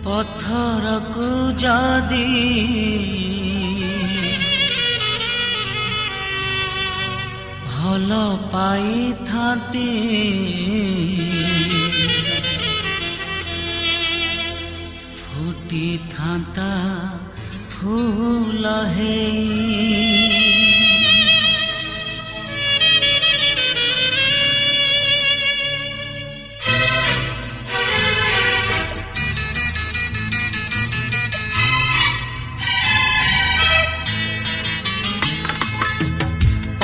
ପଥରକୁ ଯଦି ଭଲ ପାଇଥାନ୍ତି ଫୁଟିଥାନ୍ତା ଫୁଲ ହେଇ।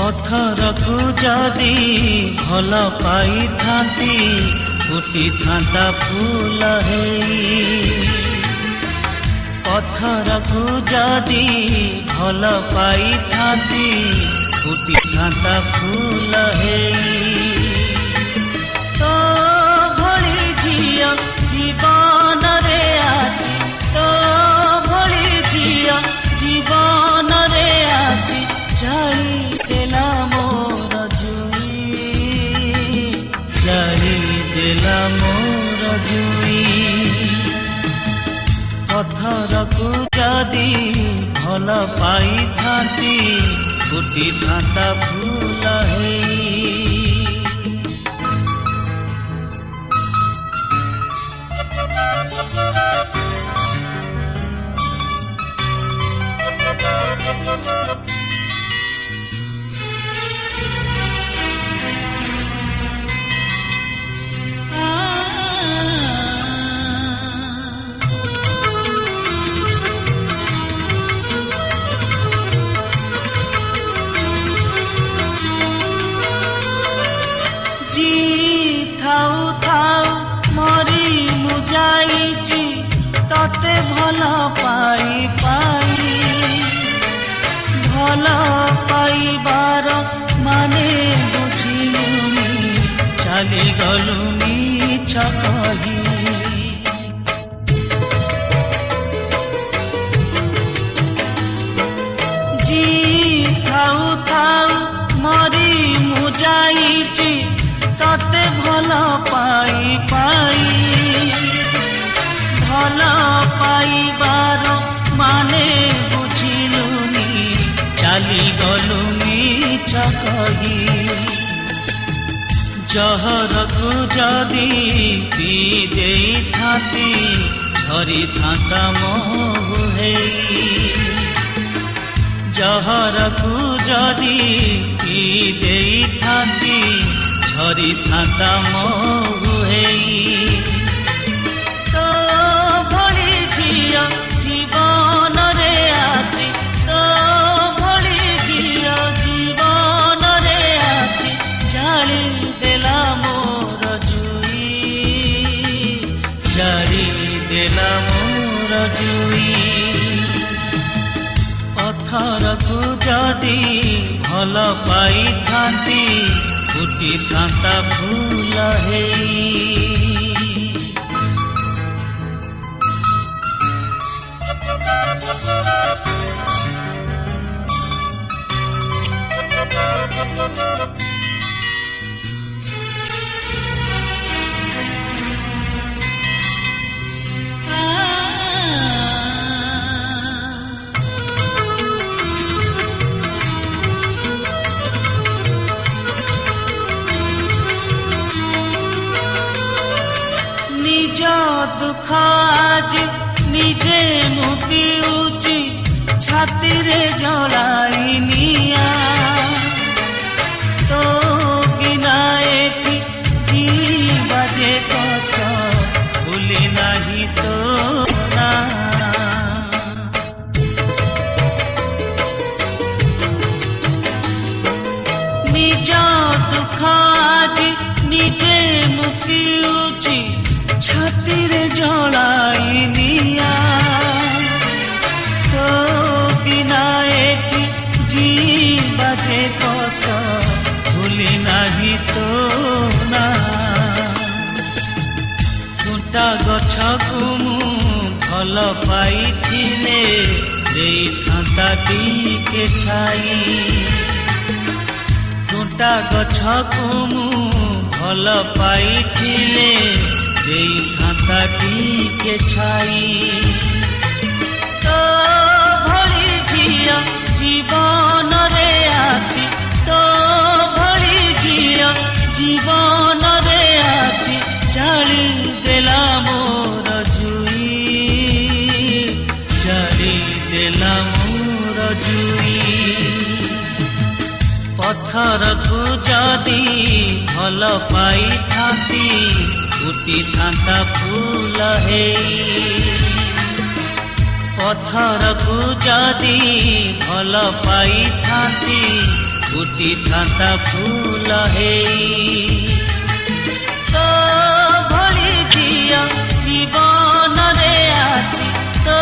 ପଥରକୁ ଯଦି ଭଲ ପାଇଥାନ୍ତି ଫୁଟିଥାନ୍ତା ଫୁଲ ହେଇ। ପଥରକୁ ଯଦି ଭଲ ପାଇଥାନ୍ତି ଫୁଟିଥାନ୍ତା ଫୁଲ ହେଇ। ତୋ ଭଳି ଝିଅ ଜୀବନରେ ଆସି, ତୋ ଭଳି ଝିଅ ଜୀବନରେ ଆସି ଜାଳି ଦେଲା ମୋର ଜୁଇ, ଜାଳି ଦେଲା ମୋର ଜୁଇ। ପଥରକୁ ଯଦି ଭଲ ପାଇଥାନ୍ତି ଫୁଟିଥାନ୍ତା ଫୁଲ ହେଇ। ଥାଉ ଥାଉ ମରି ମୁଁ ଯାଇଛି ତତେ ଭଲ ପାଇ ପାଇ। ଭଲ ପାଇବାର ମାନେ ବୁଝିଲୁନି, ଚାଲିଗଲୁ ମିଛ କହି। ଥାଉ ଥାଉ ମରି ମୁଁ ଯାଇଛି ତତେ ଭଲ ପାଇ ପାଇ। ଭଲ ପାଇବାର ମାନେ ବୁଝିଲୁନି, ଚାଲିଗଲୁ ମିଛ କହି। ଜହରକୁ ଯଦି ପିଇ ଦେଇଥାନ୍ତି ଝରିଥାନ୍ତା ମହୁ ହେଇ। ଜହରକୁ ଯଦି ପିଇ ଦେଇଥାନ୍ତି ଝରିଥାନ୍ତା ମହୁ ହେଇ। ତୋ ଭଳି ଝିଅ ଜୀବନରେ ଆସି, ତୋ ଭଳି ଝିଅ ଜୀବନରେ ଆସି ଜାଳି ଦେଲା ମୋର ଜୁଇ, ଜାଳି ଦେଲା ମୋର ଜୁଇ। ପଥରକୁ ଯଦି ଭଲ ପାଇଥାନ୍ତି ଫୁଟିଥାନ୍ତା ଫୁଲ ହେଇ। ନିଜ ଦୁଃଖ ଆଜି ନିଜେ ମୁଁ ପିଉଛି, ଛାତିରେ ଜଳାଇ ନିଆଁ। ତୋ ବିନା ଏଠି ଯିବା ଯେ କଷ୍ଟ, ଭୁଲି ନାହିଁ ତୋ ନା। ନିଜ ଦୁଃଖ ଆଜି ନିଜେ ମୁଁ ପିଉଛି, ଛାତିରେ ଜଳାଇ ନିଆଁ। ତୋ ବିନା ଏଠି ଯିବା ଯେ କଷ୍ଟ, ଭୁଲି ନାହିଁ ତୋ ନା। ଖୁଣ୍ଟା ଗଛକୁ ମୁଁ ଭଲ ପାଇଥିଲେ ଦେଇଥାନ୍ତା ଟିକେ ଛାଇ। ଖୁଣ୍ଟା ଗଛକୁ ମୁଁ ଭଲ ପାଇଥିଲେ ଦେଇଥାନ୍ତା ଥାନ୍ତା ଟିକେ ଛାଇ ତୋ ଭଳି ଝିଅ ଜୀବନରେ ଆସି ତୋ ଭଳି ଝିଅ ଜୀବନରେ ଆସି ଜାଳି ଦେଲା ମୋର ଜୁଇ ଜାଳି ଦେଲା ମୋର ଜୁଇ ପଥରକୁ ଯଦି ଭଲ ପାଇଥାନ୍ତି ଫୁଟିଥାନ୍ତା ଫୁଲ ହେଇ ପଥରକୁ ଯଦି ଭଲ ପାଇଥାନ୍ତି ଫୁଟିଥାନ୍ତା ଫୁଲ ହେଇ ତୋ ଭଳି ଝିଅ ଜୀବନରେ ଆସି ତୋ